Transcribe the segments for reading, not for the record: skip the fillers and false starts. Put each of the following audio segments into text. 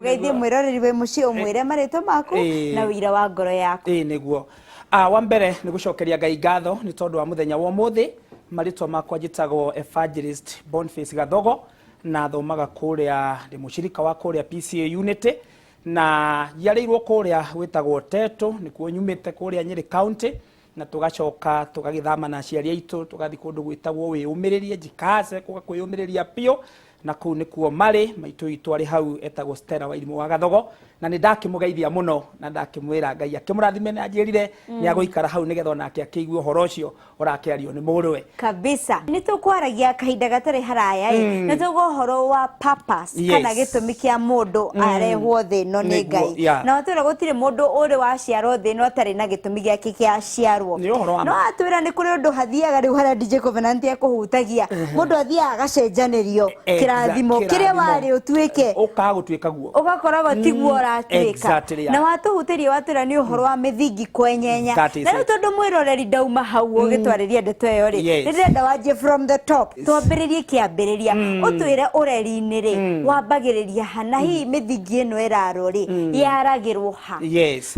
Geithie mwiroreri we muci umwire maritwa maku na wira wa ngoro yaku. Niguo. Wa mbere ni gucokeria Ngai ngatho ni tondu wa muthenya wa umuthi. Maritwa makwa njitagwo Evangelist Boniface Gathogo na thomaga kuria ndi mucirika wa kuria PCA Unity na yareirwo kuria witagwo Teto nikuo nyumite kuria Nyeri County na tugacoka tugagithama na aciari aitu tugathi kundu gwitagwo wiyumiririe njikaze kuga kwiyumiriria pio na kuu nikuo mari maitu itu ari hau etagwo Stella Wairimu wa Gathogo na ni ndakimugeithia muno na ndakimwira Ngai akimurathime na njirire ni agoikara hau nigetha nake akiigwe uhoro ucio urakiario ni murwe kabisa. Ni tukwaragia kahinda gatari haraya ni tugo uhoro wa purpose kana gitumi kia mundu arehwo thi no ni Ngai na atwira gutire mundu uri wa ciarwo thi no atari na gitumi giake kia ciarwo no atwira ni kuri undu hathiaga riu hara DJ Covenant akuhutagia mundu athiaga agacenjanirio kirathimo kiria wari utwike ukagutwika guo ugakoragwo tiguo ratwika na watuhutirie watwira ni uhoro wa mithingi kwenyenya na riu tondu mwiroreri ndauma hau ugitwariria ndeto iyo ri ndirenda wajie from the top twambiririe kiambiriria utwire ureri-ini ri wambagiriria hana hi mithingi ino iraro ri yaragirwo ha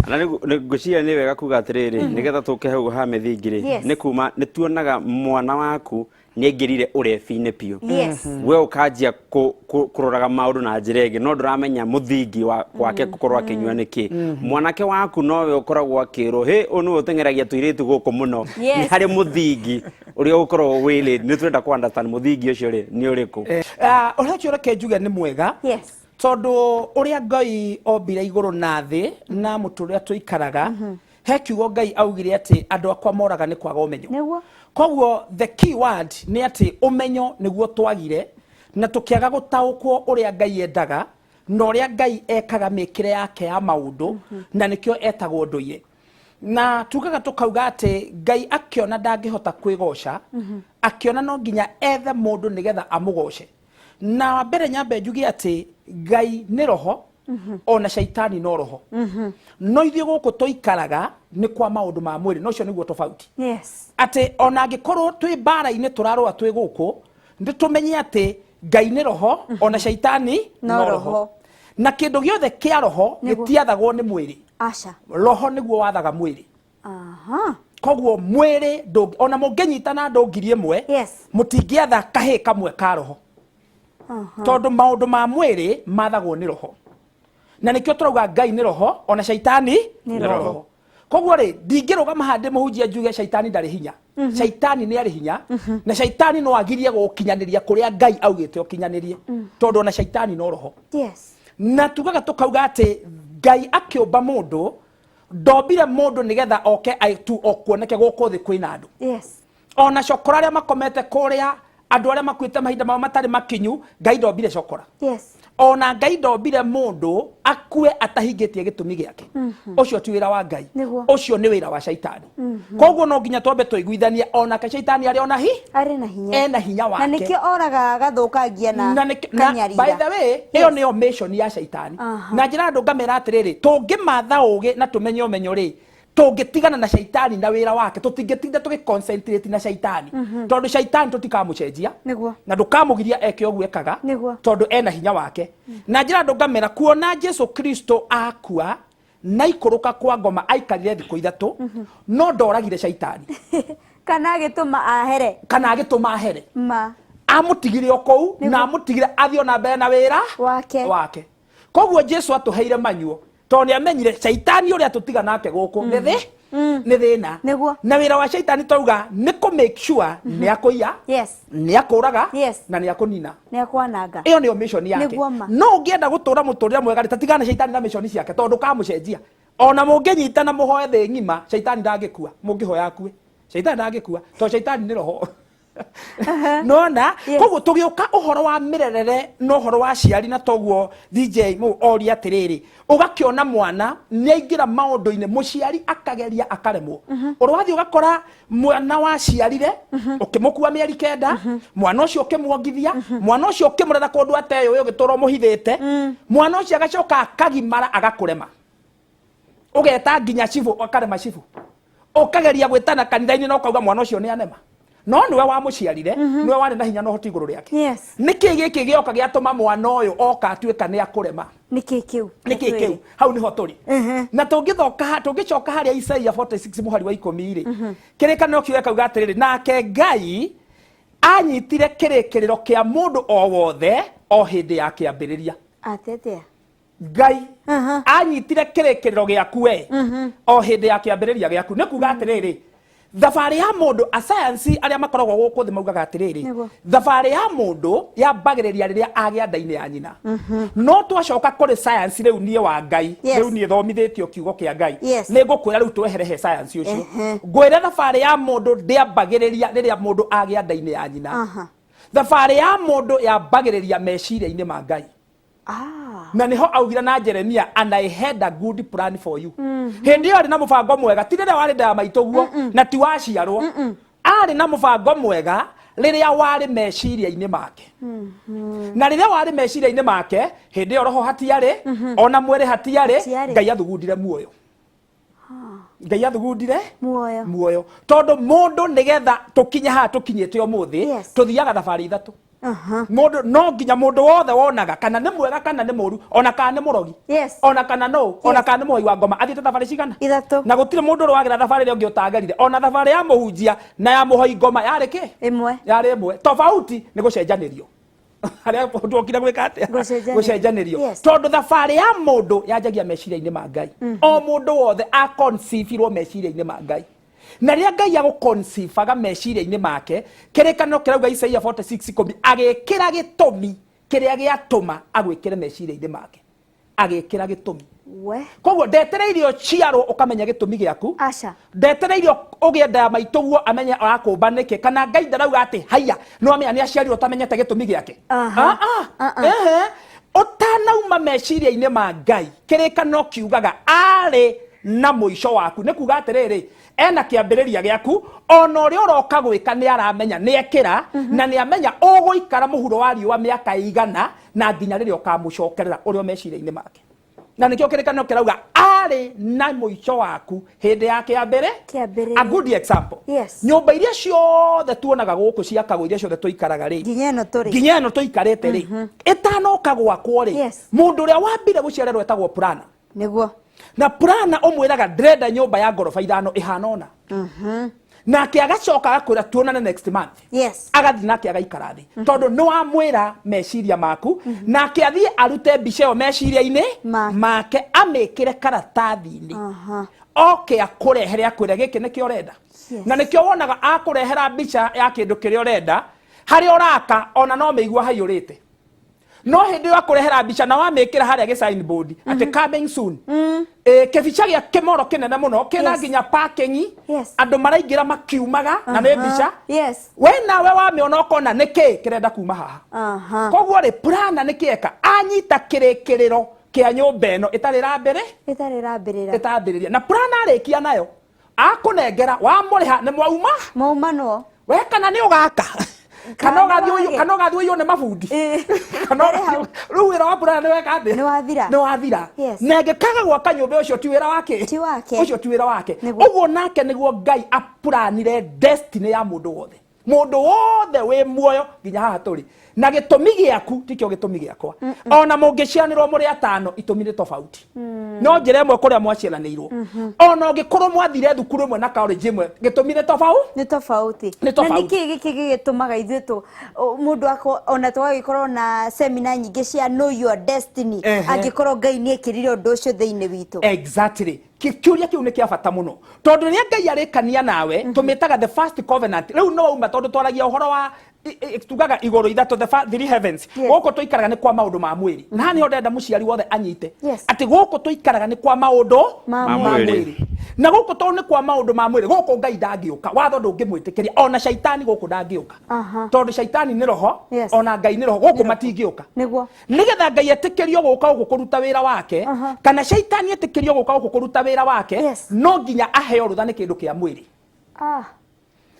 ana nguciria ni wega kuga atiriri nigetha tuke hau ha mithingi ri ni kuma ni tuonaga mwana waku ni ngirire urefi-ini pio we ukanjia kuroraga maundu na njira ingi no nduramenya muthingi wake gukorwo akinywa niki mwanake waku nowe ukoragwo akirwo he unu utengeragia tuiritu guku muno ni hari muthingi uria ukorwo wili ni turenda ku understand muthingi ucio ri ni uriku uria cio reke njuge ni mwega tondu uria Ngai ombire iguru na thi na muturia tuikaraga he kiugo Ngai augire ati andu akwa moraga ni kwaga umenyo koguo the key word ni ati umenyo niguo twagire na tukiaga gutaukwo uria Ngai endaga na uria Ngai ekaga mikire yake ya maundu na nikio etagwo nduye na tugaga tukauga ati Ngai akiona ndangihota kwigosha akiona no nginya ethe mundu nigetha amugoshe na mbere nyambe njugi ati Ngai ni roho ona shaitani no roho no ithie guku tuikaraga ni kwa maundu ma mwiri no cio niguo tofauti ati ona angikorwo twi bara-ini turarwa twi guku nditumenye ati Ngai ni roho ona shaitani no roho na kindu giothe kia roho gitiathagwo ni mwiri roho niguo wathaga mwiri koguo mwiri ona mungenyitana andu ngiri imwe mutingiatha kahi kamwe ka roho tondu maundu ma mwiri mathagwo ni roho na nikio turauga Ngai ni roho ona shaitani ni roho koguo ri ndingirugama hande muhunjia njuge shaitani ndari hinya shaitani ni ari hinya na shaitani no agirie gukinyaniria kuria Ngai augite ukinyanirie tondu ona shaitani no roho na tugaga tukauga ati Ngai akiumba mundu ndombire mundu nigetha oke aitu okuoneke guku thi kwina andu ona cokora aria makomete kuria andu aria makuite mahinda mao matari makinyu Ngai ndombire cokora ona Ngai ndombire mundu akue atahingitie gitumi giake ucio ti wira wa Ngai ucio ni wira wa shaitani koguo no nginya twambe tuiguithania ona ka shaitani ari ona ari na hinya ena hinya wake na nikio oraga gathukangia na kanyarira by the way iyo ni mission ya shaitani na njira andu ngamera atiriri tungimatha ugi na tumenye umenyo ri tungitigana na shaitani na wira wake tutingitinda tugiconcentrate na shaitani tondu shaitani tutikamucenjia na ndukamugiria eke ogu ekaga tondu ena hinya wake na njira andu ngamera kuona Jesu Kristo akua na ikuruka kwa ngoma aikarire thiku ithatu no ndoragire shaitani kana agituma ahere amutigire okou na amutigire athio na mbere na wira wake koguo Jesu atuheire manyuo tondu amenyire shaitani uria tutiga nake guku ni thina na wira wa shaitani tauga ni ku make sure ni akuia ni akuraga na ni akunina ni akwananga iyo ni mission yake no ungienda gutura muturira mwega tatigana shaitani na mission ciake tondu kamucenjia ona mungenyitana muhoe thi ngima shaitani ndangikua mungihoya akue shaitani ndangikua to shaitani ni roho nona koguo tugiuka uhoro wa mirerere no uhoro wa ciari na toguo DJ mu ori atiriri ugakiona mwana nyaingira maundu-ini muciari akageria akaremwo urwathi ugakora mwana wa ciarire ukimukua mieri kenda mwana ucio ukimwongithia mwana ucio ukimurera kundu ateyo uyo gitoro muhithite mwana ucio agacoka akagimara agakurema ugeta nginya cibu akarema cibu ukageria gwitana kanitha-ini no kauga mwana ucio ni anema no niwe wamuciarire niwe warĩ na hinya na ũhoti igũrũ rĩake nĩkĩ gĩkĩ gĩoka gĩatũma mwana ũyũ oka atuĩka nĩ akũrema nĩkĩ kĩu hau nĩho tũrĩ na tũngĩcoka harĩa Isaia 46 mũhari wa 10 rĩ kĩrĩkanĩro kĩu kauga atĩrĩrĩ nake Ngai anyitire kĩrĩkĩrĩro kĩa mũndũ o wothe o hĩndĩ ya kĩambĩrĩria atetea Ngai anyitire kĩrĩkĩrĩro gĩaku we o hĩndĩ ya kĩambĩrĩria gĩaku nĩ kuga atĩrĩrĩ thabarĩ ya mũndũ a science arĩa makoragwo gũkũ thĩ maugaga atĩrĩrĩ thabarĩ ya mũndũ yambagĩrĩria rĩrĩa agĩa nda-inĩ ya nyina no twacoka kũrĩ science rĩu niĩ wa Ngai rĩu niĩ thomithĩtio kiugo kĩa Ngai nĩ ngũkwĩra rĩu tweherehe science ũcio ngwĩre thabarĩ ya mũndũ ndĩambagĩrĩria rĩrĩa mũndũ agĩa nda-inĩ ya nyina thabarĩ ya mũndũ yambagĩrĩria meciria-inĩ ma Ngai na niho augire na Jeremia and I had a good plan for you hindi yo ari na mubango mwega ti riria wari nda maitoguo na ti waciarwo ari na mubango mwega riria wari meciria-inĩ make na riria wari meciria-inĩ make hindi yo roho hatiarĩ ona mwĩrĩ hatiarĩ Ngai athugundire muoyo Ngai athugundire muoyo tondu mundu nigetha tukinye ha tukinyite umuthi tuthiaga thabarĩ ithatũ mundu no nginya mundu wothe wonaga kana nĩ mwega kana nĩ mũru ona kana nĩ mũrogi ona kana no ona kana nĩ mũhoi wa ngoma athiĩte thabarĩ cigana na gũtirĩ mũndũ ũrĩ wagĩra thabarĩ ĩrĩa ũngĩ ũtangerire ona thabarĩ ya mũhunjia na ya mũhoi ngoma yarĩ kĩ yarĩ ĩmwe tofauti nĩ gũcenjanĩrio harĩa tuokire gwĩka atĩa gũcenjanĩrio tondũ thabarĩ ya mũndũ yanjagia meciria-inĩ ma Ngai o mũndũ wothe aconceivirwo meciria-inĩ ma Ngai na rĩrĩa Ngai agũconceivaga meciria-inĩ make kĩrĩkanĩro kĩrauga Isaia 46:10 agĩkĩra gĩtũmi kĩrĩa gĩatũma agwĩkĩre meciria-inĩ make agĩkĩra gĩtũmi koguo ndetereirio ciarwo ũkamenya gĩtũmi gĩaku ndetereirio ũgĩe nda ya maitũguo amenye arakũmba nĩkĩ kana Ngai ndarauga atĩ haya no amenya nĩ aciarirwo utamenyete gĩtũmi gĩake ũtanauma meciria-inĩ ma Ngai kĩrĩkanĩro kiugaga arĩ na mũico waku nĩ kuga atĩrĩrĩ ena kĩambĩrĩria gĩaku ona ũrĩa ũroka gwĩka nĩ aramenya nĩ ekĩra na nĩ amenya ũgũikara mũhuro wa riũa mĩaka igana na nginya rĩrĩa ũkamũcokerera ũrĩa meciria-inĩ make na nĩkĩo kĩrĩkanĩro kĩrauga arĩ na mũico waku hĩndĩ ya kĩambĩrĩria a good example nyũmba iria ciothe tuonaga gũkũ ciakagwo iria ciothe tũikaraga rĩ nginya ĩno tũikarĩte rĩ ĩtanoka gwakwo rĩ mũndũ ũrĩa wambire gũciarerwo etagwo plana nĩguo na plana ũmwĩraga ndĩrenda nyũmba ya ngoroba 5 ĩhana ona nake agacoka agakwĩra tuonane next month agathiĩ nake agaikara thĩ tondũ nĩ wamwĩra meciria maku nake athiĩ arute mbica ĩyo meciria-inĩ make amĩkĩre karatathi-inĩ oke akũrehere akwĩre gĩkĩ nĩkĩo ũrenda na nĩkĩo wonaga akũrehera mbica ya kĩndũ kĩrĩa ũrenda harĩa ũraka ona no mĩigua haiyũrĩte no hindi wa kurehera mbica na wamĩkĩra harĩa gĩ signboard atĩ coming soon kĩbica gĩa kĩmoro kĩnene mũno kĩna nginya parking andũ maraingĩra makiumaga na nĩ mbica we nawe wamĩona ũkona nĩkĩ kĩrenda kuma haha koguo rĩ plana nĩkĩeka anyita kĩrĩkĩrĩro kĩa nyũmba ĩno ĩtarĩrambĩrĩria na plana arĩkia nayo akũnengera wamũrĩha nĩ mwauma no we kana nĩ ũgaka kana ũgathiĩ ũyũ nĩ mabundi rĩu wĩra wa plana nĩ wathira na ngĩkaga gwaka nyũmba ũcio ti wĩra wake ũcio ti wĩra wake ũguo nake nĩguo Ngai aplanire destiny ya mũndũ wothe wĩ muoyo nginya haha tũrĩ na gĩtũmi gĩaku tikĩo gĩtũmi gĩakwa ona mũngĩcianĩrwo mũrĩ atano itũmi nĩ tofauti no njĩra ĩmwe kũrĩa mwaciaranĩirwo ona ũngĩkorwo mwathire thukuru ĩmwe na college ĩmwe gĩtũmi nĩ tofauti na nĩkĩ gĩkĩ gĩgĩtũmaga ithuĩ mũndũ ona twagĩkorwo na seminar nyingĩ cia know your destiny angĩkorwo Ngai nĩ ekĩrire ũndũ ũcio thĩinĩ witũ exactly kiuria kiu nĩ kĩa bata mũno tondũ rĩrĩa Ngai arĩkania nawe tũmĩtaga the first covenant rĩu no uma tondũ twaragia ũhoro wa tugaga igũrũ ithatũ the three heavens gũkũ tũikaraga nĩ kwa maũndũ ma mwĩrĩ na nĩho ndenda mũciari wothe anyite atĩ gũkũ tũikaraga nĩ kwa maũndũ ma mwĩrĩ na gũkũ tondũ nĩ kwa maũndũ ma mwĩrĩ gũkũ Ngai ndangĩũka watho ndũngĩmwĩtĩkĩria ona shaitani gũkũ ndangĩũka tondũ shaitani nĩ roho ona Ngai nĩ roho gũkũ matingĩũka nĩgetha Ngai etĩkĩrio gũka gũkũ kũruta wĩra wake kana shaitani etĩkĩrio gũka gũkũ kũruta wĩra wake no nginya aheo rũtha nĩ kĩndũ kĩa mwĩrĩ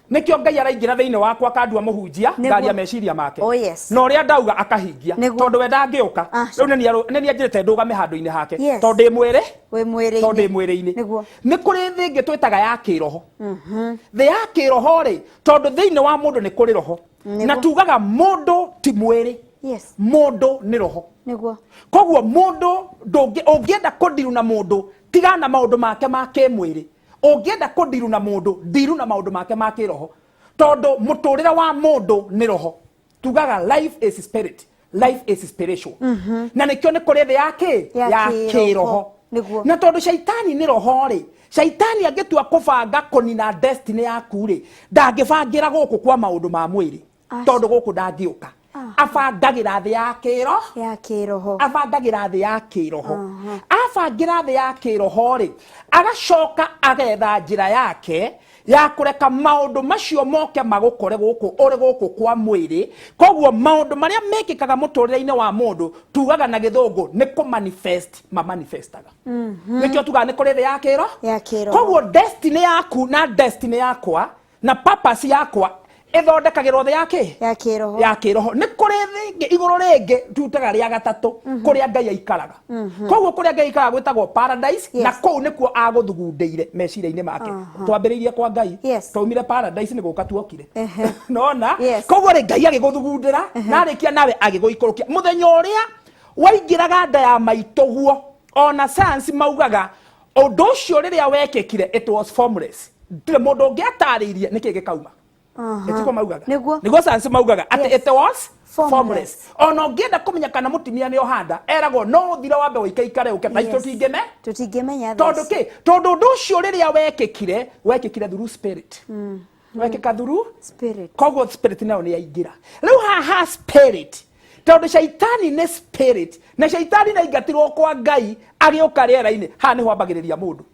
nikio Ngai araingira thiini wakwa akandua muhunjia ngaria meciria make no ria ndauga akahingia tondu we ndangiuka riu neni anjirite ndugame handu-ini hake tondu ndi mwiri-ini ni kuri thi ingi twitaga ya kiroho thi ya kiroho ri tondu thiini wa mundu ni kuri roho na tugaga mundu ti mwiri mundu ni roho koguo mundu ungienda kundiru na mundu tigana maundu make ma kimwiri ungienda kundiru na mundu ndiru na maundu make ma kiroho tondu muturira wa mundu ni roho tugaga life is spirit life is spiritual na nikio ni kuri thi yake ya kiroho na tondu shaitani ni roho ri shaitani angitua kubanga kunina destiny yaku ri ndangibangira guku kwa maundu ma mwiri tondu guku ndangiuka abangagira thi ya kiroho abangagira thi ya kiroho abangira thi ya kiroho ri agacoka agetha njira yake ya kureka maundu macio moke magukore guku uri guku kwa mwiri koguo maundu maria mekikaga muturire-ini wa mundu tugaga na githungu ni ku manifest manifestaga nikio tugaga ni kuri thi ya kiroho koguo destiny yaku na destiny yakwa na purpose yakwa ithondekagirwo thi ya kiroho ni kuri thi iguru ringi tutaga ria gatatu kuria Ngai aikaraga koguo kuria Ngai aikaraga gwitagwo paradise na kou nikuo aguthugundeire meciria-ini make twambiriirie kwa Ngai twaumire paradise ni guka tuokire nona koguo ri Ngai agiguthugundira na arikia nawe agiguikurukia muthenya uria waingiraga nda ya maituguo ona science maugaga undu ucio riria wekekire it was formless ndire mundu ungiatariirie niki gikauma etiko maugaga niguo science maugaga ati it was formless ono ngienda kumenya kana mutimia ni ohanda eragwo no thira wambe wikaikare uke na tutingimenya tondu undu ucio riria wekekire through spirit wekeka through spirit koguo spirit nayo ni yaingira riu haha spirit tondu shaitani ni spirit na shaitani na ingatirwo kwa Ngai agiuka riera-ini ha ni hwambagiriria mundu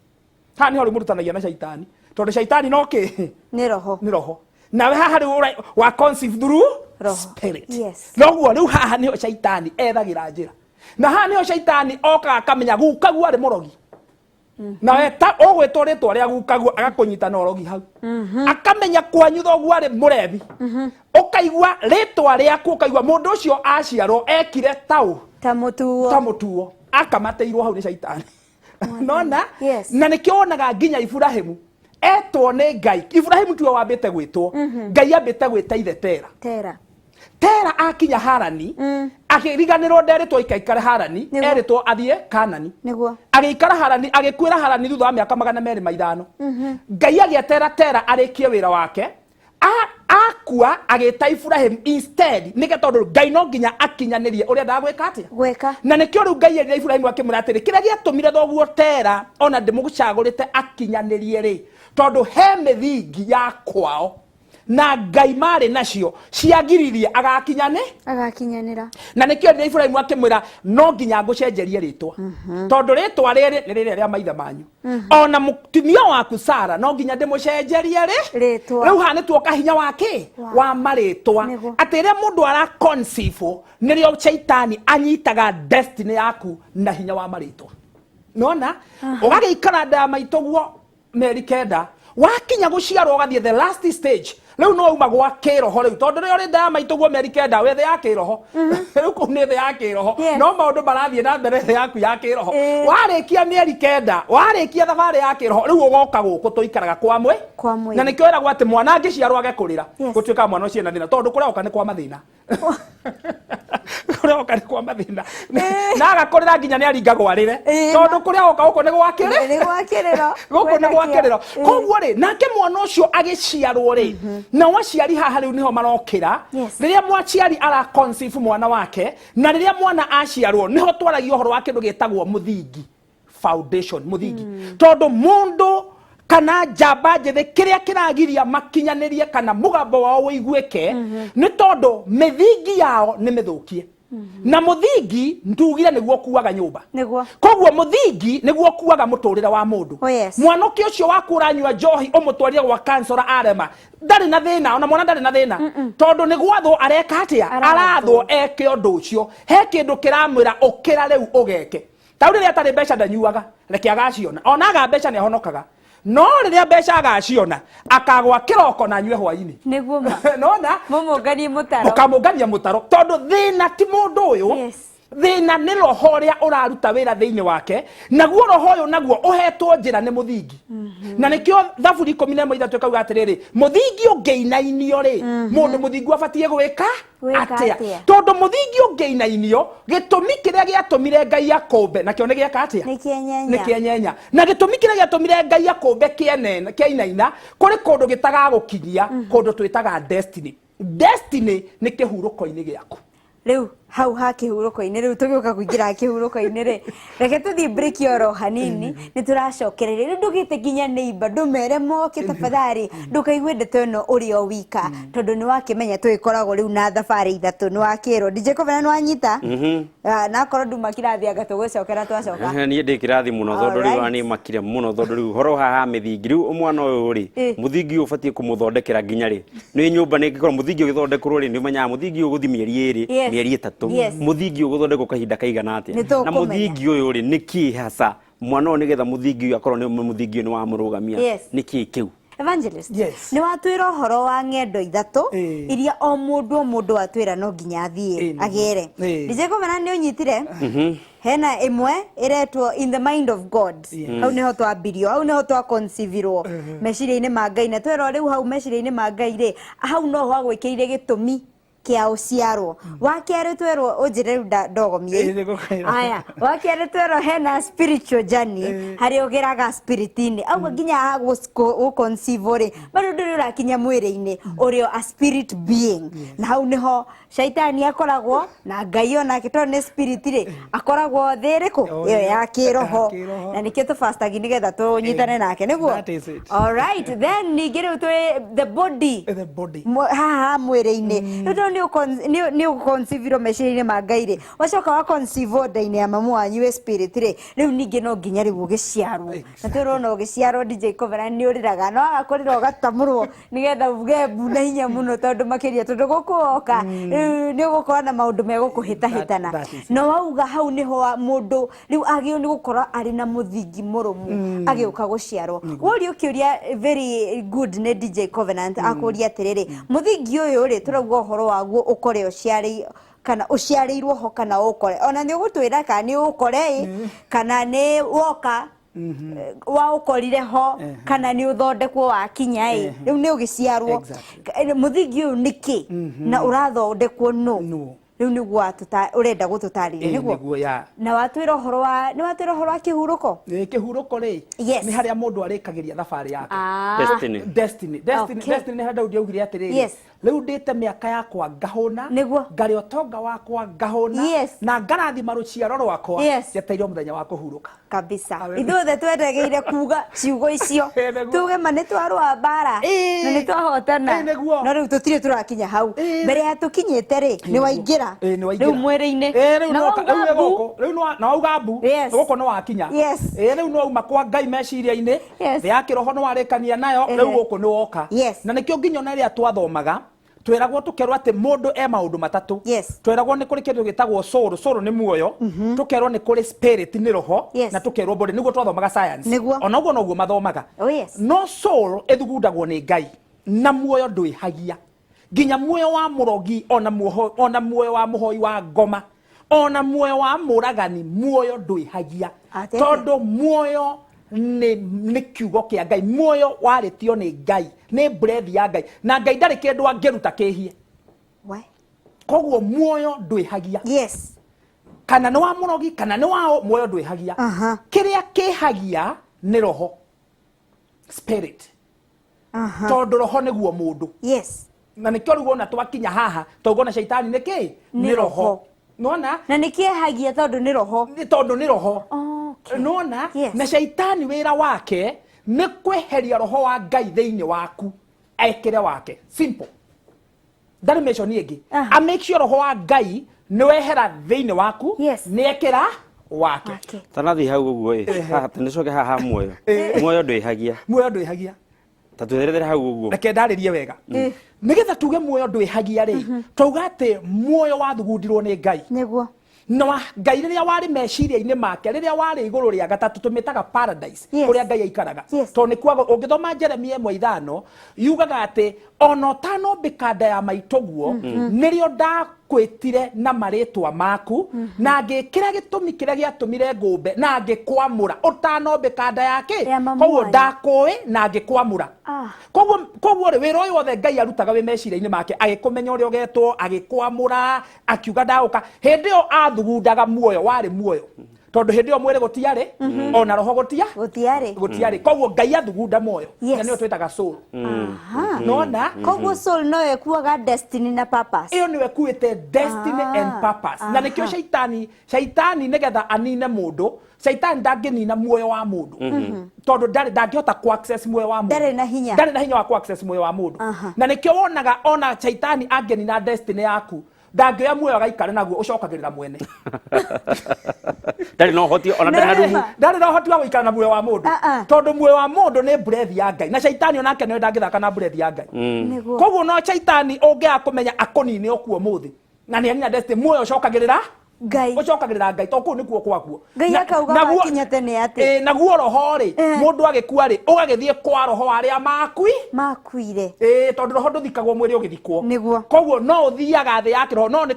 ha ni hori murutanagia na shaitani tondu shaitani no ki ni roho nawe haha riu wa conceive through spirit noguo riu haha niho shaitani ethagira njira na haha niho shaitani oka akamenya gukagu ari murogi nawe ta ogwitwo ritwa ria gukagu agakunyita na urogi hau akamenya kwanyu thoguo ari murebi ukaigua ritwa riaku ukaigua mundu ucio aciarwo ekire ta mutuo akamateirwo hau ni shaitani nona na nikio wonaga nginya Ibrahimu etwo ni Ngai Ibrahimu tuwe wambite gwitwo Ngai ambite gwita ithe Tera akinya Harani akiriganirwo nderitwo ikaikare Harani eritwo athie Kanani agikara Harani agikwira Harani thutha wa miaka 250 Ngai agietera Tera arikie wira wake akua agita Ibrahim instead nike tondu Ngai no nginya akinyanirie uria ndagwika atia na nikio riu Ngai erire Ibrahim akimura atiri kiria giatumire thoguo Tera ona ndimugucagurite akinyanirie ri tondu he mithingi ya kwao na Ngai mari nacio ciagiririe agakinyanira na nikio ndi Ibrahim akimwira no nginya ngucenjerie ritwa tondu ritwa riri ni riri ria maithe manyu ona mutumia waku Sara no nginya ndimucenjerie riu hani tuoka hinya wake wa maritwa atire mundu ara conceive nirio shaitani anyitaga destiny yaku na hinya wa maritwa nona ugagiikara nda maituguo meri kenda wakinya guciarwo gathie the last stage riu no uma gwa kiroho riu tondu ri nda maituguo meri kenda we the ya kiroho riu ku ni the ya kiroho no maundu marathie na mbere the yaku ya kiroho warikia meri kenda warikia thabari ya kiroho riu ugoka guku tuikaraga kwa mwe na nikio eragwo ati mwana angiciarwo agekurira gutuika mwana ucio na thina tondu kuria oka ni kwa mathina kuria oka ni kwa mathina na agakurira nginya ni aringagwo arire tondu kuria oka guku ni gwakirira guku ni gwakirira koguo ri nake mwana ucio agiciarwo ri na waciari haha riu niho marokira riria mwaciari ara conceive mwana wake na riria mwana aciarwo niho twaragio horo wa kindu gitagwo muthingi foundation muthingi tondu mundu kana njamba njithe kiria kiragiria makinyanirie kana mugambo wao wiguike ni tondu mithingi yao ni mithukie na muthingi ndugire niguo kuaga nyumba koguo muthingi niguo kuaga muturira wa mundu mwanuki ucio wakuranywa njohi umutwarire gwa kansora arema ndari na thina ona mwana ndari na thina tondu niguathwo areka atia arathwo eke undu ucio he kindu kiramwira ukira riu ugeke tauri ria tari mbeca ndanyuaga reke agaciona ona aga mbeca ni ahonokaga no riria mbeca agaciona akagwa kiroko na nyue hwaini niguo ma nona mumunganie mutaro mukamungania mutaro tondu thina ti mundu uyu yes thina ni roho ria uraruta wira thiini wake naguo roho uyu naguo uhetwo njira ni muthingi na nikio Thaburi 11:3 kauga atiriri muthingi ungeinainio ri mundu muthingi abatie gwika atia tondu muthingi ungeinainio gitumi kiria giatumire Ngai akombe na kione giaka atia ni kienyenya na gitumi kiria giatumire Ngai akombe kienena kiinaina kuri kundu gitaga gukinyia kundu twitaga destiny ni kihuruko-ini giaku riu hau ha kihuruko-ini riu tugiuka kuingira kihuruko-ini ri reke tuthii break yoro hanini ni turacokereria riu ndugite nginya neighbor ndumere moke tafadhali ndukaigue ndeto ino uri o wika tondu ni wakimenya tuikoragwo riu na thabari ithatu ni wakiro DJ Kovena ni wanyita na korwo nduma kirathi anga tugucokera twacoka ni ndi kirathi muno tondu riu ani makire muno tondu riu horo haha mithingi riu umwana uyu ri muthingi ubatie kumuthondekera nginya ri ni nyumba ni ngikorwo muthingi ugithondekerwo ri ni menyaga muthingi uguthi mieri 2 mieri 3 muthingi uguthondekwo kahinda kaigana atia na muthingi uyu ri niki hasa mwana nigetha muthingi uyu akorwo ni muthingi ni wa murugamia niki kiu Evangelist ni watwira horo wa ngendo ithatu iria o mundu watwira no nginya athie agere DJ Kovena ni unyitire hena imwe iretwo in the mind of God au niho twambirio au niho twaconceivirwo meciria-ini ma Ngai na twero riu hau meciria-ini ma Ngai ri hau no ho agwikirire gitumi kia uciarwo wakere twero unjire ndogomie aya wakere twero hena spiritual journey hari ugiraga spiritini au nginya go conceive ri bado nduri urakinya mwiri-ini urio a spirit being na hau niho shaitani akoragwo na Ngai ona kito ni spirit ri akoragwo thiriku iyo ya kiroho na nikio tu fastagi nigetha tunyitane nake niguo all right then ningire the body ha mwiri-ini ni conceive meciria-ini ma Ngai ri wacoka wa conceive nda-ini ya mamu wanyu spirit ri riu ningi no nginya riu giciarwo na turona giciarwo DJ Kovena ni uriraga no agakorira ugatamurwo nigetha uge buna hinya muno tondu makiria tondu gukuoka ni gukora na maundu megukuhitahitana no wauga hau niho mundu riu agio ni gukora ari na muthingi murumu agiuka guciarwo wori ukiuria very good ne DJ Kovena akuria atiriri muthingi uyu ri turauga horo waguo ukore uciari kana uciarirwo ho kana ukore ona ni ugutwira kana ni ukore kana ni woka wa ukorire ho kana ni uthondekwo wakinya riu ni ugiciarwo muthingi uyu niki na urathondekwo no riu niguo urenda gututariria niguo na watwira horo wa kihuruko kihuruko ri ni haria mundu arikagiria thabari yake destiny ni handa udiaugire atiriri riu ndite miaka yakwa ngahuna ngari utonga wakwa ngahuna na ngarathima ruciaro rwakwa yeteire muthenya wa kuhuruka kabisa ithuothe tweregeire kuga ciugo icio tuge mane twarwa mbara na ni twahotana no riu tutire turakinya hau mbere ya tukinyite ri ni waingira riu mwiri-ini riu no auga mbu guko no wakinya riu no uma kwa Ngai meciria-ini ya kiroho no warikania nayo riu guko ni woka na nikio nginya na ria twathomaga tweragwo tukerwo ati mundu maundu matatu tweragwo ni kuri kindu gitagwo soul ni muoyo tukerwo ni kuri spirit ni roho na tukerwo body niguo twathomaga science ona uguo noguo mathomaga no soul ethugundagwo ni Ngai na muoyo ndwihagia nginya muoyo wa murogi ona muoyo wa muhoi wa ngoma ona muoyo wa muragani muoyo ndwihagia tondu muoyo ni kiugo kia Ngai muoyo waritio ni Ngai ni breath ya Ngai na Ngai ndari kindu angiruta kihie koguo muoyo ndwihagia kana ni wa murogi kana ni wa muoyo ndwihagia kiria kihagia ni roho spirit tondu roho niguo mundu na nikio rugo na twakinya haha tugona shaitani niki ni roho nona na nikiehagia tondu ni roho nona na shaitani wira wake ni kweheria roho wa Ngai thiini waku ekire wake simple ndari mention ingi a make sure roho wa Ngai ni wehera thiini waku ni ekira wake tanathi hau uguo haha tunicoke haha muoyo ndwihagia tatwethere hau uguo reke ndaririe wega nigetha tuge muoyo ndwihagia ri twauga ati muoyo wathugundirwo ni Ngai niguo no ngai riria wari meciria-ini make riria wari iguru ria gatatu tumitaga paradise kuria ngai aikaraga to ni kwago ungithoma Jeremia 1:5 yugaga ati ono tano bikanda ya maitoguo nirio ndakwitire na maritwa maku na ngikira gitumi kiria giatumire ngumbe na ngikwamura utano bikanda yake koguo ndakui na ngikwamura koguo wira uyu wothe ngai arutaga wi meciria-ini make agikumenya uria ugetwo agikwamura akiuga ndauka hindi yo athugundaga muoyo wari muoyo tondu hindi yo mwiri gutiari ona roho gutiari koguo ngai athugunda muoyo na niyo twitaga soul nona koguo soul no ekuaga destiny na purpose iyo niwe kuite destiny and purpose na nikio shaitani nigetha anine mundu shaitani ndanginina muoyo wa mundu tondu ndangihota ku access muoyo wa mundu ndari na hinya wa ku access muoyo wa mundu na nikio wonaga ona shaitani angenina destiny yaku ndangioya muoyo agaikara naguo ucokagirira mwene ndari no hoti ona ndari no hoti wa guikara na muoyo wa mundu tondu muoyo wa mundu ni breath ya ngai na shaitani onake no ndangithaka na breath ya ngai koguo no shaitani ungia kumenya akonini okuo muthi na ni anina destiny muoyo ucokagirira ngai ucokagirira ngai to ku ni kuo kwakuo ngai akauga akinya tene ati naguo roho ri mundu agikua ri ugagithie kwa roho aria makuire tondu roho nduthikagwo mwiri ugithikwo koguo no uthiaga thi yake roho no ni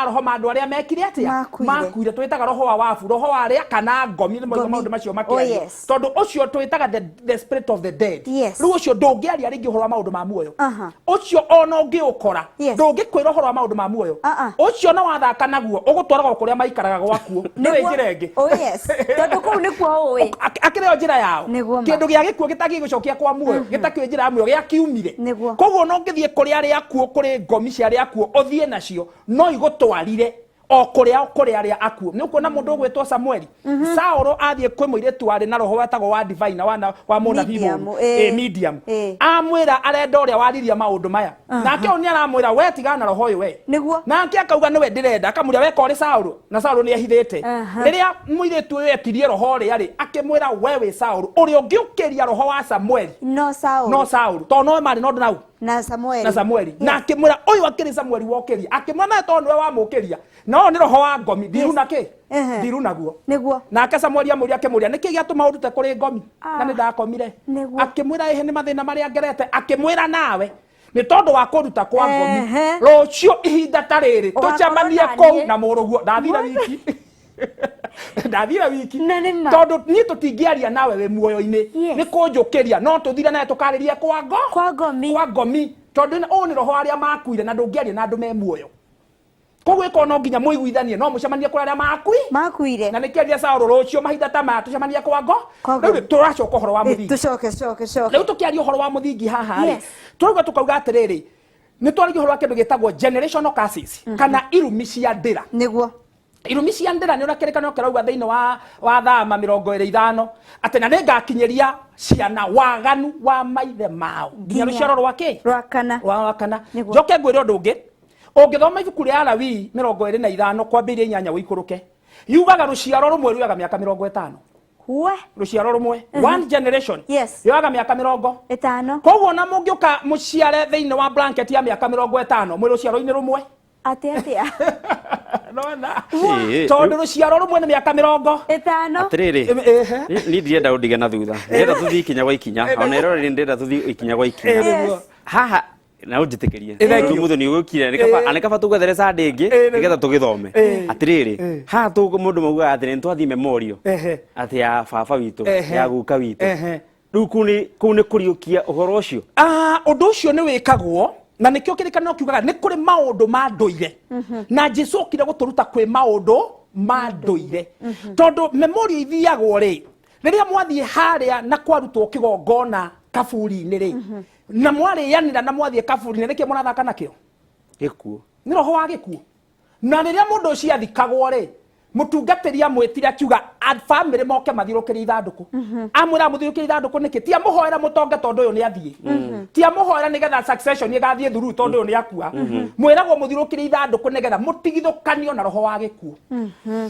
roho mandu aria mekire atia makuire twitaga roho wa wafu roho aria kana ngomi ni maundu macio makiri tondu ucio twitaga the spirit of the dead riu ucio ndungiaria ringi uhoro wa maundu ma muoyo ucio ona ungiukora ndungikwira uhoro wa maundu ma muoyo ucio no wathaka naguo ugutwara kuria maikaraga gwakuo ni wingire ngi tondu kuu ni kwa uwi akireo njira yao kindu gia gikuo gitagi gucokia kwa muoyo gitakio njira ya muoyo gia kiumire koguo no ngithie kuria ria kuo kuri ngomi cia ria kuo uthie nacio no igutwarire o kuria aria akuo ni ukuona mundu ugwitwo Samueli Saulo athie kwi muiritu wari na roho wetagwo wa divine wa munabimu medium amwira arenda uria wariria maundu maya nake oni aramwira we tigana roho uyu we nake akauga niwe ndirenda akamwira we kori Saulo na Saulo ni ehithite riria muiritu uyu etirie roho uria ri akimwira wewe Saulo uria ungiukiria roho wa Samueli no Saulo to no mari no nau na Samueli na akimwira uyu akiri Samueli wokiria akimwira to niwe wa mukiria no ni roho wa ngomi ndiruna ki ndiruna guo nake Samueli amuria akimuria niki giatuma urute kuri ngomi na ni ndakomire akimwira ehe ni mathina maria ngerete akimwira nawe ni tondu wa kuruta kwa ngomi rucio ihinda tariri tucemanie kou na muruguo ndathira wiki tondu ni tutingiaria nawe we muoyo-ini ni kunjukiria no tuthire nawe tukaririe kwa ngomi tondu ni roho aria makuire na ndungiaria na andu me muoyo koguo iko no nginya muiguithanie no mucemanie kuri aria makuire na nikiaria Saulo rucio mahinda ta maya tucemanie kwa riu turacoka uhoro wa muthingi riu tukiaria uhoro wa muthingi haha ri turuga tukauga atiriri ni twarigia uhoro wa kindu gitagwo generational curses kana irumi cia ndira irumi cia ndira ni urakerekana ukirauga thiini wa Thama 25 ati na ningakinyeria ciana waganu wa maithe mao nginya ruciaro rwa kana njoke ngwire undu ungi ungithoma ibuku ria Lawi 25 kwambiria 8 wikuruke yugaga ruciaro rumwe ruyaga miaka 50 ruciaro rumwe one generation yoaga miaka 50 koguo na mungiuka muciare thiini wa blanket ya miaka 50 mwi ruciaro-ini rumwe atia nona tondu ruciaro rumwe ni miaka 50 atiriri ni ndirenda undige na thutha ndirenda tuthii ikinya gwa ikinya ona ero ndirenda tuthii ikinya gwa ikinya haha na unjitikirie muthu ni ugukire nikaba tugwethere sande ingi nigetha tugithome atiriri ha tu mundu mauga ati ni twathi memorial ati ya baba witu ya guka witu riu kuni kuriukia uhoro ucio undu ucio ni wikagwo na nikio kirikana ukiugaga ni kuri maundu ma nduire na Jesu okire guturuta kwi maundu ma nduire tondu memorial ithiagwo ri riria mwathie haria na kwarutwo kigongona kaburi-ini ri na mwarianira na mwathie kaburi-ini niki murathaka nakio gikuo ni roho wa gikuo na riria mundu ucio athikagwo ri mutungatiri amwitire akiuga family moke mathirukirie ithanduku amwira muthirukirie ithanduku niki tia muhoera mutonga tondu uyu ni athie tia muhoera nigetha succession igathie thuru tondu uyu ni akua mwiragwo muthirukirie ithanduku nigetha mutigithukanio na roho wa gikuo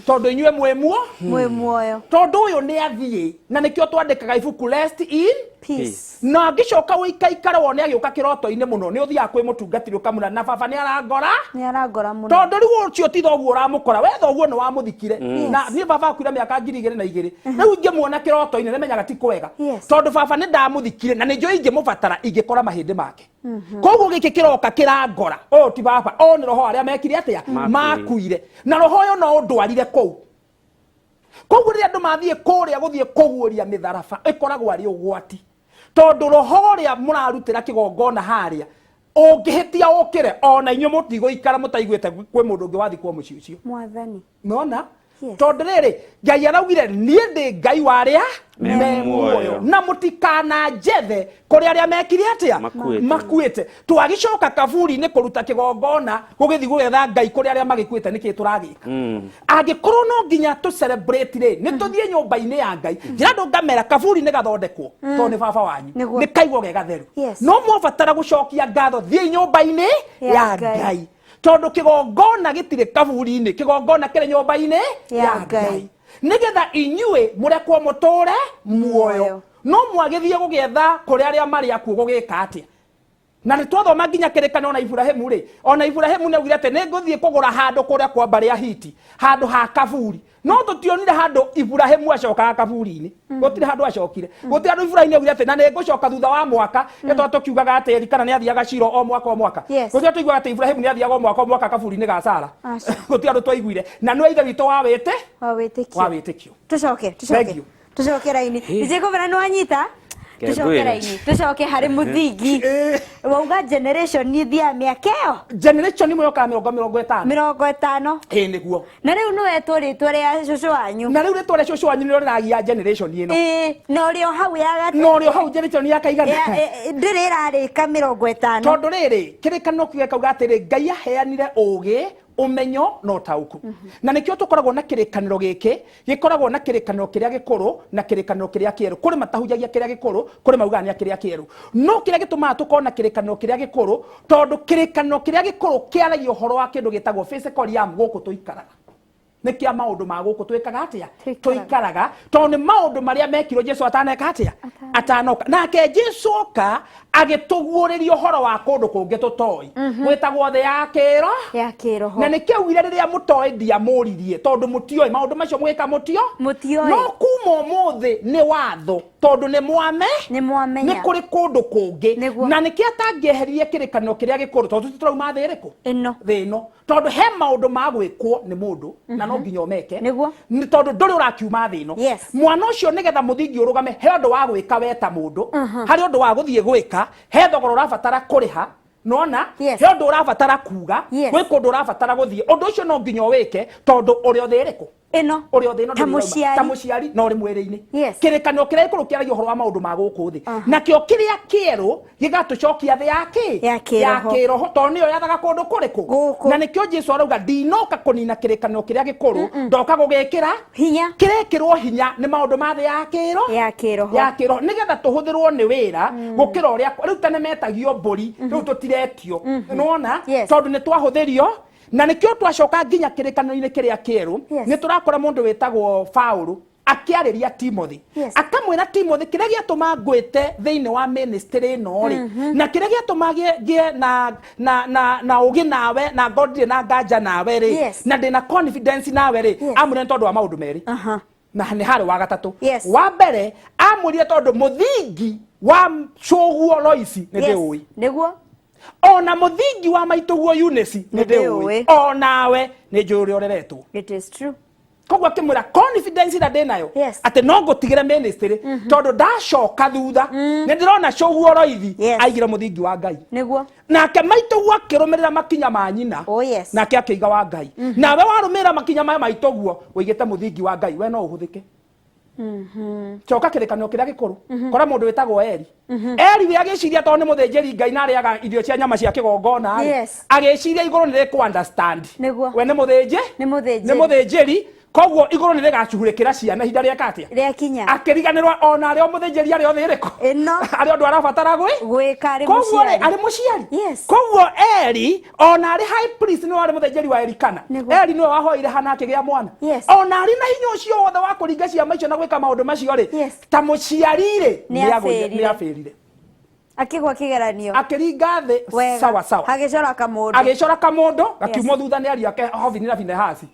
tondu inyue mwe muoyo muoyo tondu uyu ni athie na nikio twandikaga ibuku rest in peace. Na ngicoka wikaikara wone agioka kiroto-ini muno ni uthia kwi mutungatiri ukamura na baba ni arangora muno tondu riu ucio ti thoguo uramukora we thoguo ni wamuthikire na ni baba akuira miaka 2002 riu ingimuona kiroto-ini nimenyaga ti kwega tondu baba ni ndamuthikire na ni njui ingimubatara ingikora mahindi make koguo giki kiroka kirangora ti baba ni roho aria mekire atia makuire na roho yo no ndwarire kou koguo ri andu mathie kuria guthie kuguuria mitharaba ikoragwo ari ugwati tondu roho ria murarutira kigongona haria ungihitia ukire ona inyu mutigo ikara mutaiguite kwi mundu ungi wathi kwa muci ucio mwathani nona tondu riri Ngai araugire nie ndi Ngai waria me muoyo na mutikana njethe kuri aria mekire atia makuite twagicoka kaburi ni kuruta kigongona gugithi gwetha Ngai kuri aria magikuite niki turagika angikorwo no nginya tu celebrate ri ni tuthie nyumba-ini ya Ngai njira ndu ngamera kaburi ni gathondekwo to ni baba wanyu ni kaigwo ge gatheru no mwabatara gucokia ngatho thie nyumba-ini ya Ngai tondu kigongona gitire kaburi-ini kigongona kire nyumba-ini ya Ngai nigetha inyue murekwo muture muoyo no mwagithie gugietha kuri aria mari akuo gugika atia na ni twathoma nginya kirikano na Ibrahimu ri ona Ibrahimu ni augire ati ni nguthie kugura handu kuria kwa mbari ya Hiti handu ha kaburi no tutionire handu Ibrahimu acokaga kaburi-ini gutire handu acokire gutire handu Ibrahimu augire ati na ni ngucoka thutha wa mwaka etwa tukiugaga ati kana ni athiaga Shiro o mwaka gutire tuiguaga ati Ibrahimu ni athiaga o mwaka kaburi-ini ga Sara gutire handu twaiguire na no ithe witũ wa witikio tucoke raini njiko vera no anyita tucoke raini tucoke hari muthingi wauga generation ni thia miaka iyo generation imwe yoka 50 niguo na riu no etũrĩtwo ria cucu wanyu na riu ritwa ria cucu wanyu nio riragia generation ino no rio hau ya gati no rio hau generation ya kaigana ndiri irarika 50 tondu riri kirikano kiuga kauga atiri Ngai aheanire ugi umenyo no tauku na nikio tukoragwo na kirikaniro giki gikoragwo na kirikaniro kiria gikuru na kirikaniro kiria kieru kuri matahujagia kiria gikuru kuri maugania kiria kieru no kiria gituma tukona kirikaniro kiria gikuru tondu kirikaniro kiria gikuru kiaragia uhoro wa kindu gitagwo physical realm guku tuikaraga nikia maundu ma guku twikaga atia tuikaraga tondu maundu maria mekirwo Jesu ataneka atia atanoka nake Jesu oka agituguuriria uhoro wa kundu kungi tutoi gwitagwo the ya kiroho na nikio wire riria mutoi ndiamuririe tondu mutioi maundu macio mwika mutioi no kuma umuthi ni watho tondu ni mwamenya ni kuri kundu kungi na nikio atangieherie kirikaniro kiria gikuru tondu tutirauma thi iriku ino tondu he maundu ma gwikwo ni mundu na no nginya omeke ni tondu nduri urakiuma thi ino mwana ucio nigetha muthingi urugame he undu wa gwika weta mundu hari undu wa guthie gwika he thogora urabatara kuriha nona he undu urabatara kuga gwi kundu urabatara guthie undu ucio no nginya wike tondu uri othe iriku ino uri othe ino ta muciari no ri mwiri-ini kirikanio kiria ikuru kiaragia uhoro wa maundu ma guku thi nakio kiria kieru gigatucokia thi ya kiroho tondu niyo yathaga kundu kuriku na nikio Jesu arauga ndinoka kunina kirikanio kiria gikuru ndoka gugikira hinya kirekirwo hinya ni maundu ma thi ya kiroho nigetha tuhuthirwo ni wira gukira uria riu tene metagio mburi riu tutiretio nona tondu ni twahuthirio na nikio twacoka nginya kirikanio-ini kiria kieru ni turakora mundu witagwo Paulo akiariria Timothy akamwira Timothy kiria giatuma ngwite thiini wa ministry no ri na kiria giatuma gie na ugi nawe na God na nganja nawe ri na ndina confidence nawe ri amwire tondu wa maundu meri na ni hari wa gatatu wa mbere amwire tondu muthingi wa coguo Loisi ni ndiui niguo ona muthingi wa maituguo Eunice ni ndiui onawe ni njuri ureretwo it is true koguo akimwira confidence ira ndinayo ati no ngutigire ministry tondu ndacoka thutha ni ndirona coguo Loithi aigira muthingi wa Ngai niguo nake maituguo akirumirira makinya ma nyina nake akiiga wa Ngai nawe warumira makinya ma maituguo wigite muthingi wa Ngai we no uhuthike coka kirikanio kiria gikuru kora mundu witagwo Eli we agiciria tondu ni muthinjiri Ngai na ariaga irio cia nyama cia kigongona agiciria iguru ni riku understand we ni muthinjiri koguo iguru ni rigacuhurikira ciana hinda ria katia ria kinya akiriganirwa ona rio muthĩnjĩri arĩ othe iriko arĩ ondu arabatara gwika ari muciari ari muciari koguo Eli ona ari high priest ni wari muthĩnjĩri wa Elikana Eli niwe wahoire Hana akĩgĩa mwana ona ari na hinya ũcio wothe wa kũringa ciama icio na gwĩka maũndũ macio rĩ ta mũciari rĩ nĩ afĩrire akigwa kigeranio akiringa thĩ sawa sawa agĩcora kamondo gakiuma thutha nĩ ariake Hofini na Finehasi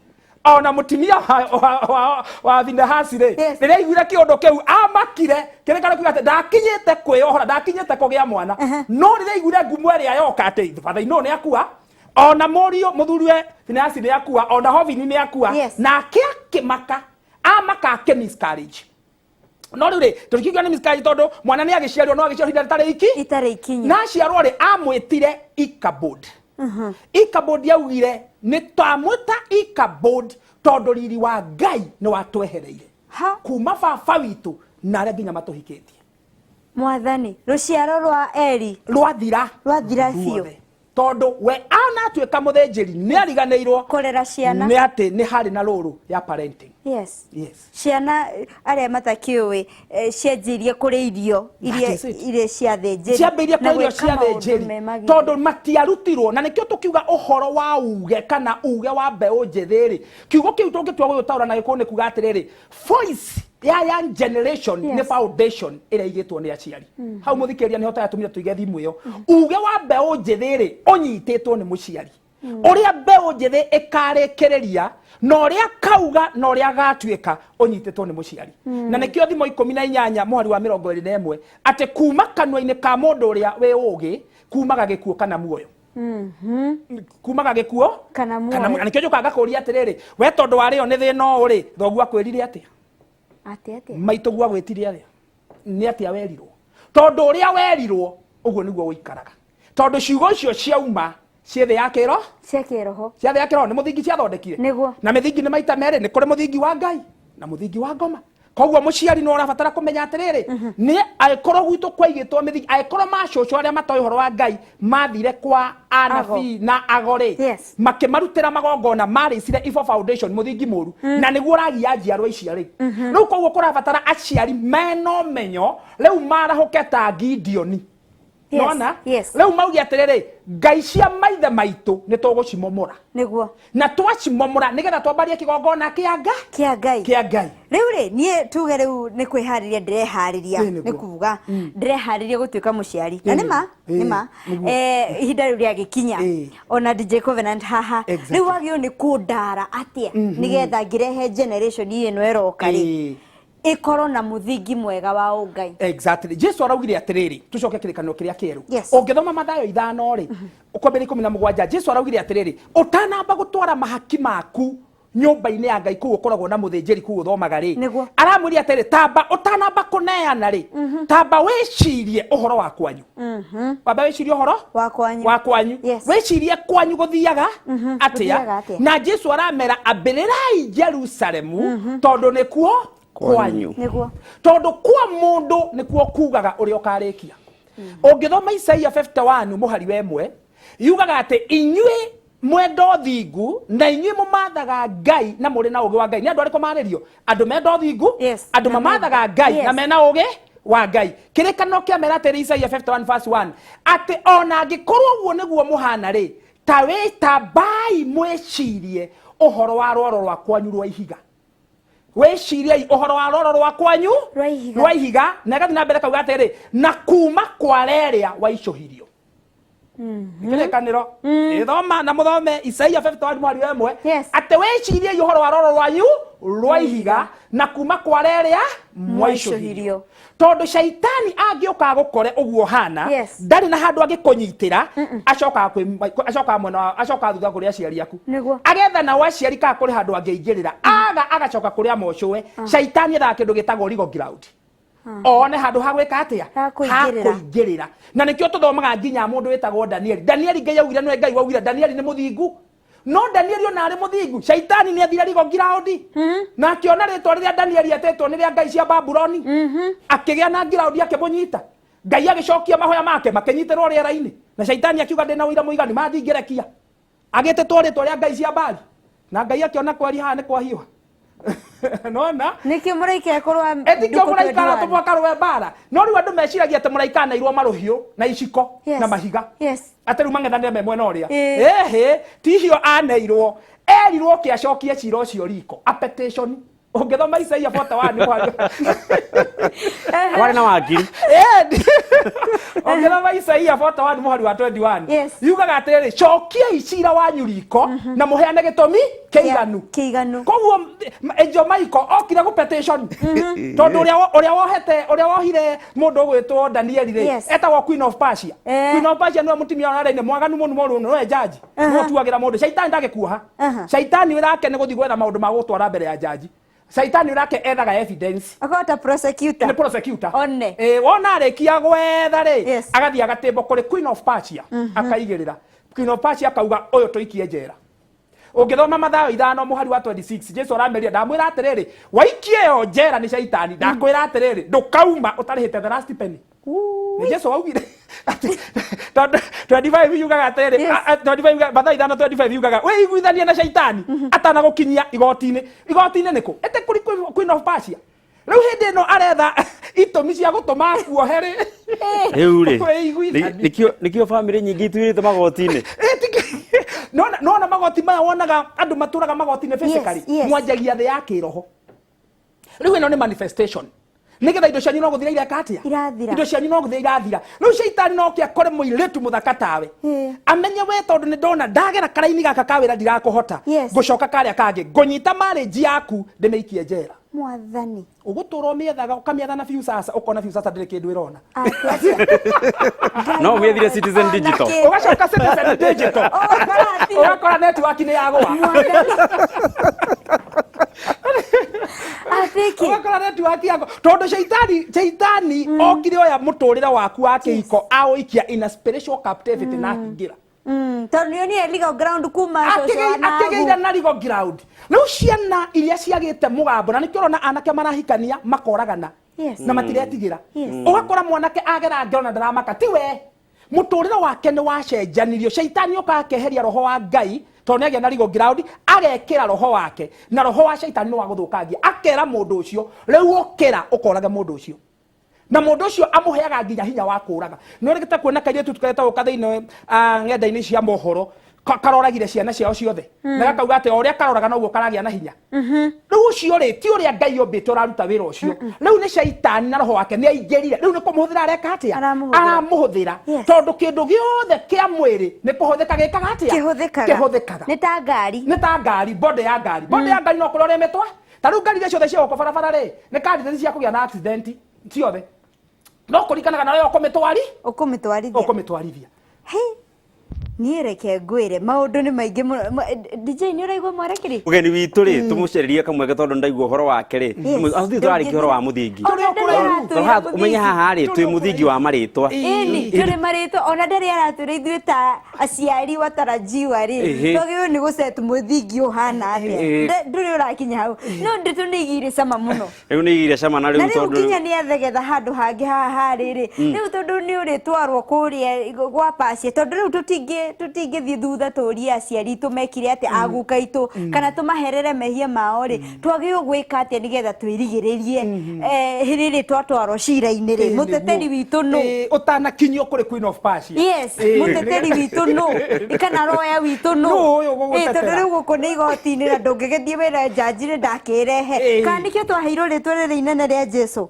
ona mutimia wa Finehasi rĩ rĩrĩa aiguire kĩũndũ kĩu amakire kĩrĩkanĩro kiuga atĩ ndakinyĩte kwĩyohora ndakinyĩte kũgĩa mwana no rĩrĩa aiguire ngumo ĩrĩa yoka atĩ father-in ũyũ nĩ akua ona mũriũ mũthuriwe Finehasi nĩ akua ona Hofini nĩ akua nake akĩmaka amaka miscarriage no rĩu rĩ tũrikiuga nĩ miscarriage tondũ mwana nĩ agĩciarirwo no agĩciarirwo itarĩ ikinyi na aciarwo rĩ amwĩtire Ichabod Ichabod yaugire nĩ twamwĩta Ichabod tondũ riri wa Ngai nĩ watwehereire kuma baba witũ na arĩa nginya matũhikĩtie mwathani rũciaro rwa Eli rwathira biũ tondu we ana atuĩka mũthĩnjĩri nĩ ariganĩirwo kũrera ciana nĩ atĩ nĩ harĩ na rũrũ ya parenting ciana arĩa matakiũĩ cianjirie kũrĩ irio iria ciathĩnjĩri ciambĩirie kũrĩ irio ciathĩnjĩri tondũ matiarutirwo na nĩkĩo tũkiuga ũhoro wa uge kana uge wa mbeũ njĩthĩ rĩ kiugo kĩu tũngĩtua gũgĩtaũra na gĩkũyũ nĩ kuga atĩrĩrĩ voice ya young generation nĩ foundation ĩrĩa igĩtwo nĩ aciari hau mũthikĩria nĩ hotaga tũmire tũige thimũ ĩyo uge wa mbeũ njĩthĩ rĩ ũnyitĩtwo nĩ mũciari ũrĩa mbeũ njĩthĩ ĩkarĩkĩrĩria na ũrĩa kauga na ũrĩa gatuĩka ũnyitĩtwo nĩ mũciari na nĩkĩo thimo 18 mũhari wa 21 atĩ kuma kanua-inĩ ka mũndũ ũrĩa wĩ ũgĩ kumaga gĩkuũ kana muoyo kumaga gĩkuũ kana muoyo nĩkĩo njũkaga ngakũria atĩrĩrĩ we tondũ warĩo nĩ thĩna ũũ rĩ thoguo akwĩrire atĩa maitũguo agwĩtire atĩa nĩ atĩa werirwo tondũ ũrĩa werirwo ũguo nĩguo ũikaraga tondũ ciugo icio ciauma ciethĩ ya kĩro ciathĩ ya kĩro nĩ mũthingi ciathondekire na mĩthingi nĩ maita merĩ nĩ kũrĩ mũthingi wa Ngai na mũthingi wa ngoma koguo mũciari no ũrabatara kũmenya atĩrĩrĩ nĩ agĩkorwo gwitũ kwaigĩtwo mĩthingi agĩkorwo macũcũ arĩa matoĩ ũhoro wa Ngai mathire kwa anabii na agore makĩmarutĩra magongona marĩcire Ifo Foundation mũthingi mũru na nĩguo ũragia njiarwa icia rĩ rĩu koguo kũrabatara aciari mena ũmenyo rĩu marahũke ta Gideoni nona rĩu mauge atĩrĩrĩ ngai cia maithe maitũ nĩ tũgũcimomora nĩguo na twacimomora nĩgetha twambarie kĩgongona kĩa Ngai rĩu rĩ niĩ tuge rĩu nĩ kwĩharĩria ndĩreharĩria nĩ kuga ndĩreharĩria gũtuĩka mũciari na nĩma ihinda rĩu rĩagĩkinya ona DJ Covenant haha rĩu wagĩrĩirwo nĩ kũndara atĩa nĩgetha ngĩrehe generation ĩno ĩroka rĩ ikorwo na muthingi mwega wa Ngai exactly Jesu araugire atĩrĩrĩ tucoke kĩrĩkanĩro kĩrĩa kĩerũ ũngĩthoma Mathayo 5 rĩ ũkwambĩrĩria 17 Jesu araugire atĩrĩrĩ ũtanamba gũtwara mahaki maku nyũmba-inĩ ya Ngai kũu ũkoragwo na mũthĩnjĩri kũu ũthomaga rĩ aramwĩria atĩrĩrĩ tamba ũtanamba kũneana rĩ tamba wĩcirie ũhoro wa kwanyu wamba wĩcirie ũhoro wa kwanyu wĩcirie kwanyu gũthiaga atĩa na Jesu aramera ambĩrĩrai Jerusalemu tondũ nĩkuo kwanyu tondu kwa mundu nikuo kugaga uria ukarĩkia ũngĩthoma Isaia 51 mũhari wa 1 yugaga atĩ inyuĩ mwendo thingu na inyuĩ mũmathaga Ngai na mũrĩ na ũgĩ wa Ngai nĩ andũ arĩkũ marĩrio andũ mendo thingu andũ mamathaga Ngai na mena ũgĩ wa Ngai kĩrĩkanĩro kĩa mera atĩrĩ Isaia 51 verse 1 atĩ ona angĩkorwo ũguo nĩguo mũhana rĩ tambai mwĩcirie ũhoro wa rwaro rwa kwanyu rwa ihiga wĩcirie ũhoro wa rwaro rwa kwanyu rwa ihiga na gathi na mbere kauga atĩrĩ na kuma kwa rĩrĩa waicũhirio kĩrĩkanĩro ithoma na mũthome Isaia 51 mwari wa 1 atĩ wĩcirie ũhoro wa rwaro rwanyu rwa ihiga na kuma kwa rĩrĩa mwaicũhirio tondu shaitani angĩũka gũkore ũguo hana ndarĩ na handũ angĩkũnyitĩra acoka mwena acoka thutha kũrĩ aciari aku agetha na waciari ka kũrĩ handũ angĩingĩrĩra agacoka kũrĩ amocũwe shaitani ethaga kĩndũ gĩtagwo legal ground one handũ ha gwĩka atĩa ha kũingĩrĩra na nĩkĩo tũthomaga nginya mũndũ wĩtagwo Danieli Ngai augire nĩwe Ngai waugire Danieli nĩ mũthingu no Danieli ona arĩ mũthingu shaitani nĩ athire legal ground na akĩona rĩtwa rĩrĩa Danieli atetwo nĩ rĩa ngai cia Babuloni akĩgĩa na ground akĩmũnyita Ngai agĩcokia mahoya make makĩnyitĩrwo rĩera-inĩ na shaitani akiuga ndĩ na ũira mũiganu mathingĩrekia agĩtetwo rĩtwa rĩa ngai cia Bali na Ngai akĩona kweri haha nĩ kwa hiũha nona nikio muraika korwa etikio muraika na tubaka rwe bara no riu andu meciragia ate muraika na irwo maruhio na iciko na mahiga ate riu mangethanire me mwena uria ehe tihio aneirwo erirwo kiacokie cira ucio riko a petition ungethoma Isaia 41 wale na wakiri ungethoma Isaia 41 muhari wa 21 yugaga atiriri cokia icira wanyu riko na muheane gitumi keiganu koguo ejo maiko okire ku petition tondu uria wohire mundu gwitwo Daniel ri etagwo Queen of Persia no mutimia ona mwaganu muno muno no jaji no tuagira mundu shaitani ndagekuoha shaitani wirake ni guthi gwetha maundu ma gutwara mbere ya jaji Saitani urake ethaga evidence akota prosecutor ni prosecutor one wona arekia gwetha ri agathi agatembo kuri Queen of Persia akaigirira Queen of Persia akauga uyu tuikie njera ungithoma Mathayo 5 muhari wa 26 Jesu arameria ndamwira atiriri waikie yo njera ni shaitani ndakwira atiriri ndukauma utarihite the last penny Jesu augire 25 yugaga atiriri 25 Mathayo 5:25 yugaga we iguithania na shaitani atana gukinyia igoti-ini niku ete kuri Queen of Persia riu hindi no aretha itumi cia gutuma kuohere riu ri nikio family nyingi itwirite magoti-ini nona magoti maya wonaga andu maturaga magoti-ini physically mwanjagia the ya kiroho riu ino ni manifestation nigetha indo cianyu no guthira irekatia indo cianyu no guthira irathira riu shaitani no kia kore muiretu muthaka tawe amenye we tondu ni ndona ndagera karaini gaka kawira ndirakuhota ngucoka karia kangi ngunyita marriage yaku ndimiikie njera mwathani ugutura miethaga ukamietha na biu sasa ukona biu sasa ndiri kindu irona no mwethire Citizen Digital ugacoka Citizen Digital ugakora network ni yagwa ugakora network yagwa tondu shaitani okire oya muturira waku wa kihiko aoikia in a spiritual captivity na hingira tondu yo ni legal ground kuma atigeira na legal ground riu ciana iria ciagite mugambo na nikio rona anake marahikania makoragana na matiretigira ugakora mwanake agera ngirona ndaramaka tiwe muturira wake ni wacenjanirio shaitani okakeheria roho wa Ngai tondu agia na legal ground agekira roho wake na roho wa shaitani no waguthukangia akera mundu ucio riu ukira ukoraga mundu ucio na mundu ucio amuheaga nginya hinya wa kuraga no regeta kuona kairitu tukareta uka thiini ngenda-ini cia mohoro karoragire ciana ciao ciothe na gakauga ati oria karoraga noguo karagia na hinya riu ucio ri ti uria Ngai ombite uraruta wira ucio riu ni shaitani na roho wake ni aingirire riu ni kumuhuthira areka atia aramuhuthira tondu kindu giothe kia mwiri ni kuhuthika gikaga atia kihuthikaga ni ta ngari bode ya ngari no kurore metwa taru ngari icio ciothe cia barabara ri ni kandidate cia kugia na accident ciothe no kurikanaga nayo ukumitwarithia ni reke ngwire maundu ni maingi muno DJ ni uraigwa mwarekeri ugeni witu ri tumucererie kamwege tondu ndaigua horo wake ri athi turariki horo wa muthingi umenye haha ri twi muthingi wa maritwa ni turi maritwa ona ndari arature ithuĩ ta aciari watarajiwa ri togio ni guset muthingi uhana atia nduri urakinya hau no nditunigire cama muno riu nigire cama na riu tondu kinya ni athegetha handu hangi haha ri riu tondu ni uri twarwo kuria gwa Persia tondu riu tutingithii thutha turia aciari tumekire ati aguka itu kana tumaherere mehia mao ri twagio gwika atia nigetha twirigiririe hiriri twatwaro cira-ini ri muteteri witu no utanakinyio kuri Queen of Persia muteteri witu no ikana roya witu no tondu riu guku ni igoti-ini na ndungigithie wira jaji-ini ndakirehe kana nikio twaheirwo ritwa riri inene ria Jesu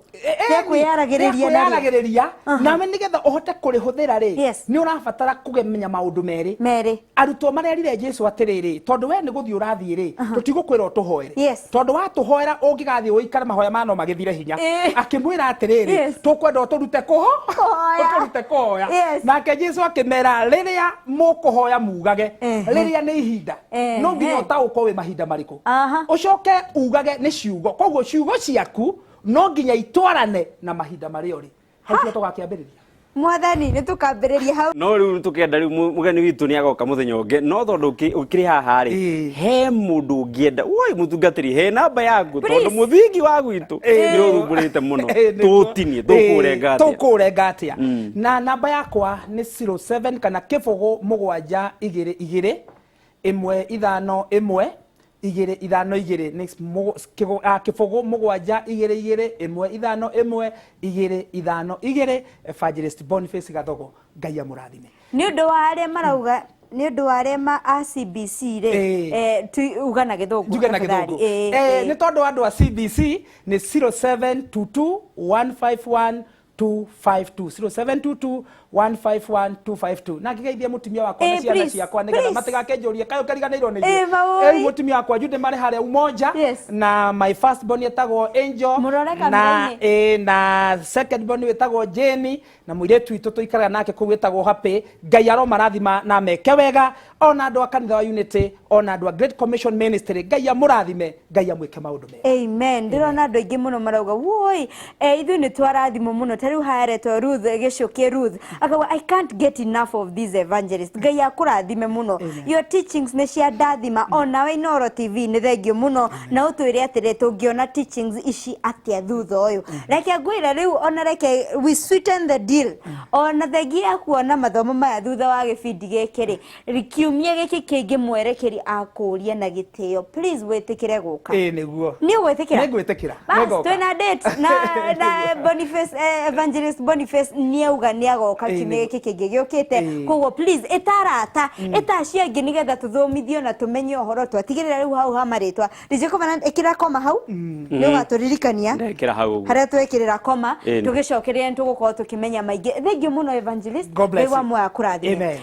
ria kwiyaragiriria nawe nigetha uhote kurihuthira ri ni urabatara kugemenya maundu meri arutwo marerire Jesu atiriri tondu we ni guthii urathii ri tutigukwira utuhoere tondu watuhoera ungigathii uikare mahoya mano magithire hinya akimwira atiriri tukwenda uturute kuhoya nake Jesu akimera riria mukuhoya mugage riria ni ihinda no nginya utauko wi mahinda mariku ucoke ugage ni ciugo koguo ciugo ciaku no nginya itwarane na mahinda maria uri hau tugakiambiriria mwathani ni tukambiriria hau no riu tukenda riu mugeni witu ni agoka muthenya ungi no tondu ukiri haha ri he mundu ungienda woi mutungatiri he namba yaku tondu muthingi wa gwitu ni urumburite muno tutinie tukurenga atia na namba yakwa ni 07 kana 07 722 151 igere ithano igere next kifogo mugwanja igere igere imwe ithano imwe igere ithano igere Evangelist Boniface Gathogo Ngai amurathime ni undu wa aria marauga ni undu wa aria ma CBC ri ugana githungu ni tondu andu a CBC ni 0722 151 252 0722151252 na ngigeithia mutumia wakwa na ciana ciakwa nigetha matigakenjurie kayo kariganirwo ni mutumia wakwa jude mari haria Umoja na my first born etagwo Angel na second born etagwo Jenny na muiretu itu tuikaraga nake ku etagwo Happy Ngai aro marathima na meke wega ona andu a kanitha wa Unity ona andu a Great Commission Ministry Ngai amurathime Ngai amwike maundu mega amen ndirona andu aingi muno marauga woi ithu ni twarathimo muno tariu haeretwo Ruth gicukie Ruth akawa I can't get enough of these evangelists Ngai akurathime muno your teachings ni cia ndathima ona we Inoro TV ni thengio muno na utwire atire tungiona teachings ici atia thutha uyu reke ngwira riu ona reke we sweeten the deal ona thengia kuona mathomo maya thutha wa gibindi giki ri rikiumia giki kingi mwerekeri akuria na gitio please wetikire guka niguo ni gwetikira ni gwetikira bas twina date na Boniface Evangelist Boniface ni auga ni agoka kimwe giki kingi giukite koguo please etarata etacia ngi nigetha tuthomithio na tumenye uhoro twatigirira riu hau hamaritwa rije koma ikira koma hau ni ugaturirikania ndekira hau haria twekirira koma tugicokeria tugukorwo tukimenya maingi thengio muno Evangelist God bless you. Ewa mwa kurathime amen